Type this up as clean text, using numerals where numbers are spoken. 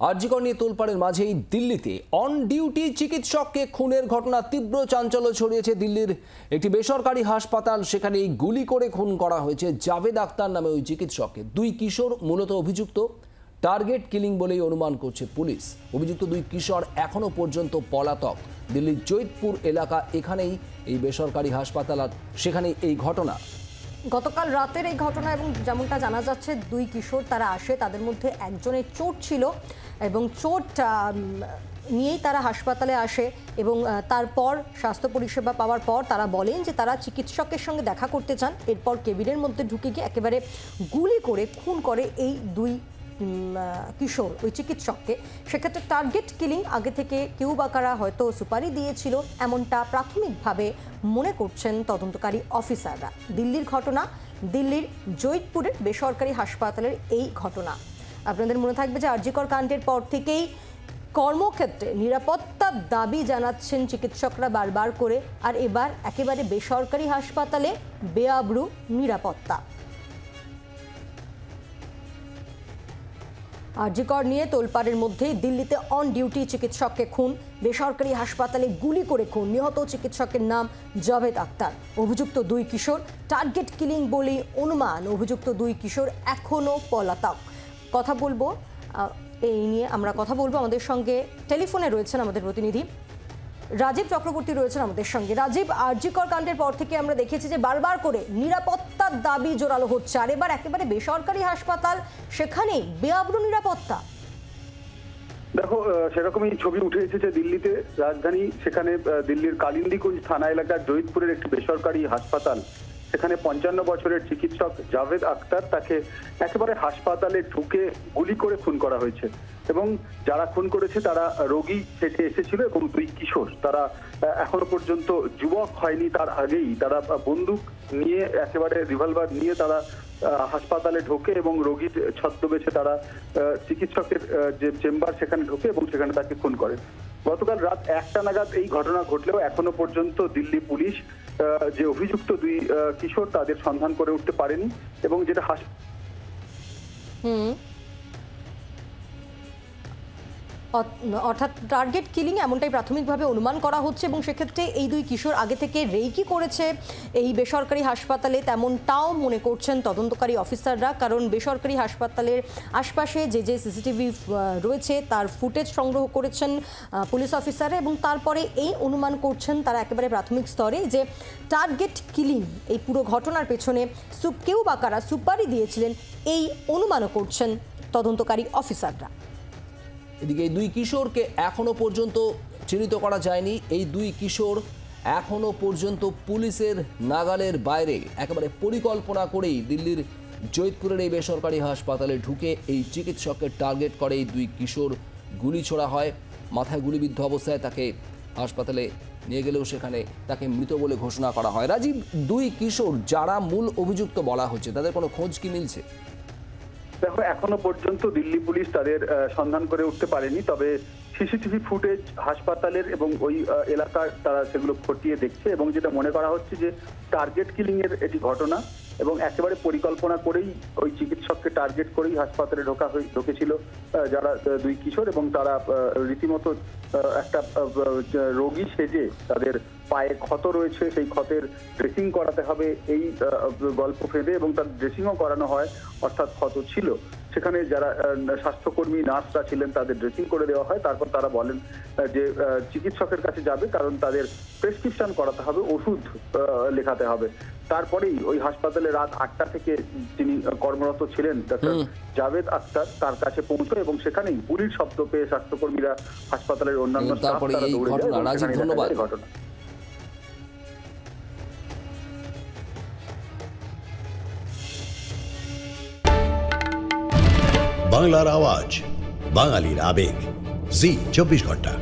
আরজিকর নিয়ে তোলপাড়ের মাঝেই দিল্লিতে অন ডিউটি চিকিৎসককে খুনের ঘটনা তীব্র চাঞ্চল্য ছড়িয়েছে দিল্লির একটি বেসরকারি হাসপাতাল। সেখানে গুলি করে খুন করা হয়েছে জাভেদ আক্তার নামে ওই চিকিৎসককে। দুই কিশোর মূলত অভিযুক্ত, টার্গেট কিলিং বলেই অনুমান করছে পুলিশ। অভিযুক্ত দুই কিশোর এখনো পর্যন্ত পলাতক। দিল্লির জৈতপুর এলাকা, এখানেই এই বেসরকারি হাসপাতাল, আর সেখানেই এই ঘটনা। গতকাল রাতের এই ঘটনা, এবং যেমনটা জানা যাচ্ছে দুই কিশোর তারা আসে, তাদের মধ্যে একজনের চোট ছিল এবং চোট নিয়েই তারা হাসপাতালে আসে এবং তারপর স্বাস্থ্য পরিষেবা পাওয়ার পর তারা বলেন যে তারা চিকিৎসকের সঙ্গে দেখা করতে চান। এরপর কেবিনের মধ্যে ঢুকে গিয়ে একেবারে গুলি করে খুন করে এই দুই কিশোর ওই চিকিৎসককে। সেক্ষেত্রে টার্গেট কিলিং আগে থেকে কেউ বা কারা হয়তো সুপারি দিয়েছিল, এমনটা প্রাথমিকভাবে মনে করছেন তদন্তকারী অফিসাররা। দিল্লির ঘটনা, দিল্লির জৈতপুরের বেসরকারি হাসপাতালের এই ঘটনা। আপনাদের মনে থাকবে যে আরজিকর কাণ্ডের পর থেকেই কর্মক্ষেত্রে নিরাপত্তার দাবি জানাচ্ছেন চিকিৎসকরা বারবার করে, আর এবার একেবারে বেসরকারি হাসপাতালে বেআব্রু নিরাপত্তা। আরজিকর নিয়ে তোলপাড়ের মধ্যেই দিল্লিতে অন ডিউটি চিকিৎসককে খুন, বেসরকারি হাসপাতালে গুলি করে খুন। নিহত চিকিৎসকের নাম জাভেদ আক্তার। অভিযুক্ত দুই কিশোর টার্গেট কিলিং বলে অনুমান। অভিযুক্ত দুই কিশোর এখনও পলাতক। কথা বলবো এই নিয়ে, আমরা কথা বলবো। আমাদের সঙ্গে টেলিফোনে রয়েছেন আমাদের প্রতিনিধি রাজীব চক্রবর্তী রয়েছেন আমাদের সঙ্গে। রাজীব, আরজিকর কাণ্ডের পর থেকে আমরা দেখেছি যে বারবার করে নিরাপত্তার দাবি জোরালো হচ্ছে, আর এবার একেবারে বেসরকারি হাসপাতাল, সেখানেই বেআব্রু নিরাপত্তা। দেখো, সেরকমই ছবি উঠে এসেছে দিল্লিতে, রাজধানী, সেখানে দিল্লির কালিন্দিকুঞ্জ থানা এলাকার জৈতপুরের একটি বেসরকারি হাসপাতাল। সেখানে 55 বছরের চিকিৎসক জাভেদ আক্তার, তাকে একেবারে হাসপাতালে ঢুকে গুলি করে খুন করা হয়েছে। এবং যারা খুন করেছে তারা রোগী সেটে এসেছিল এবং দুই কিশোর, তারা এখনো পর্যন্ত যুবক হয়নি তার আগেই তারা বন্দুক নিয়ে, একেবারে রিভলভার নিয়ে তারা হাসপাতালে ঢোকে এবং রোগীর ছদ্মবেশে তারা চিকিৎসকের যে চেম্বার সেখানে ঢোকে এবং সেখানে তাকে খুন করে। গতকাল রাত 1টা নাগাদ এই ঘটনা ঘটলেও এখনো পর্যন্ত দিল্লি পুলিশ যে অভিযুক্ত দুই কিশোর তাদের সন্ধান করে উঠতে পারেনি। এবং যেটা অর্থাৎ টার্গেট কিলিং এমনটাই প্রাথমিকভাবে অনুমান করা হচ্ছে, এবং সেক্ষেত্রে এই দুই কিশোর আগে থেকে রেকি করেছে এই বেসরকারি হাসপাতালে, তেমনটাও মনে করছেন তদন্তকারী অফিসাররা। কারণ বেসরকারি হাসপাতালের আশপাশে যে সিসিটিভি রয়েছে তার ফুটেজ সংগ্রহ করেছেন পুলিশ অফিসাররা, এবং তারপরে এই অনুমান করছেন তারা একেবারে প্রাথমিক স্তরে যে টার্গেট কিলিং, এই পুরো ঘটনার পেছনে কেউ বা কারা সুপারি দিয়েছিলেন, এই অনুমানও করছেন তদন্তকারী অফিসাররা। এদিকে এই দুই কিশোরকে এখনো পর্যন্ত চিহ্নিত করা যায়নি। এই দুই কিশোর এখনো পর্যন্ত পুলিশের নাগালের বাইরে। একেবারে পরিকল্পনা করেই দিল্লির জৈতপুরের এই বেসরকারি হাসপাতালে ঢুকে এই চিকিৎসককে টার্গেট করে এই দুই কিশোর গুলি ছোড়া হয়। মাথায় গুলিবিদ্ধ অবস্থায় তাকে হাসপাতালে নিয়ে গেলেও সেখানে তাকে মৃত বলে ঘোষণা করা হয়। রাজীব, দুই কিশোর যারা মূল অভিযুক্ত বলা হচ্ছে, তাদের কোনো খোঁজ কি মিলছে? দেখো, এখনো পর্যন্ত দিল্লি পুলিশ তাদের সন্ধান করে উঠতে পারেনি। তবে সিসিটিভি ফুটেজ হাসপাতালের এবং ওই এলাকার তারা সেগুলো খতিয়ে দেখছে, এবং যেটা মনে করা হচ্ছে যে টার্গেট কিলিং এর এটি ঘটনা এবং একেবারে পরিকল্পনা করেই ওই চিকিৎসককে টার্গেট করেই হাসপাতালে ঢোকেছিল যারা দুই কিশোর, এবং তারা রীতিমতো একটা রোগী সেজে তাদের পায়ে ক্ষত রয়েছে, সেই ক্ষতের ড্রেসিং করাতে হবে এই গল্প ফেঁদে, এবং তার ড্রেসিংও করানো হয়, অর্থাৎ ক্ষত ছিল সেখানে যারা স্বাস্থ্যকর্মী নার্সরা ছিলেন তাদের ড্রেসিং করে দেওয়া হয়। তারপর তারা বলেন যে চিকিৎসকের কাছে যাবে, কারণ তাদের প্রেসক্রিপশন করাতে হবে, ওষুধ লেখাতে হবে। তারপরেই ওই হাসপাতালে রাত 8টা থেকে তিনি কর্মরত ছিলেন ডক্টর জাভেদ আক্তার, তার কাছে পৌঁছয় এবং সেখানেই গুলির শব্দ পেয়ে স্বাস্থ্যকর্মীরা, হাসপাতালের অন্যান্য স্টাফ তারা দৌড়ে যায়। ঘটনা। বাংলার আওয়াজ, বাঙালির আবেগ, জি 24 ঘন্টা।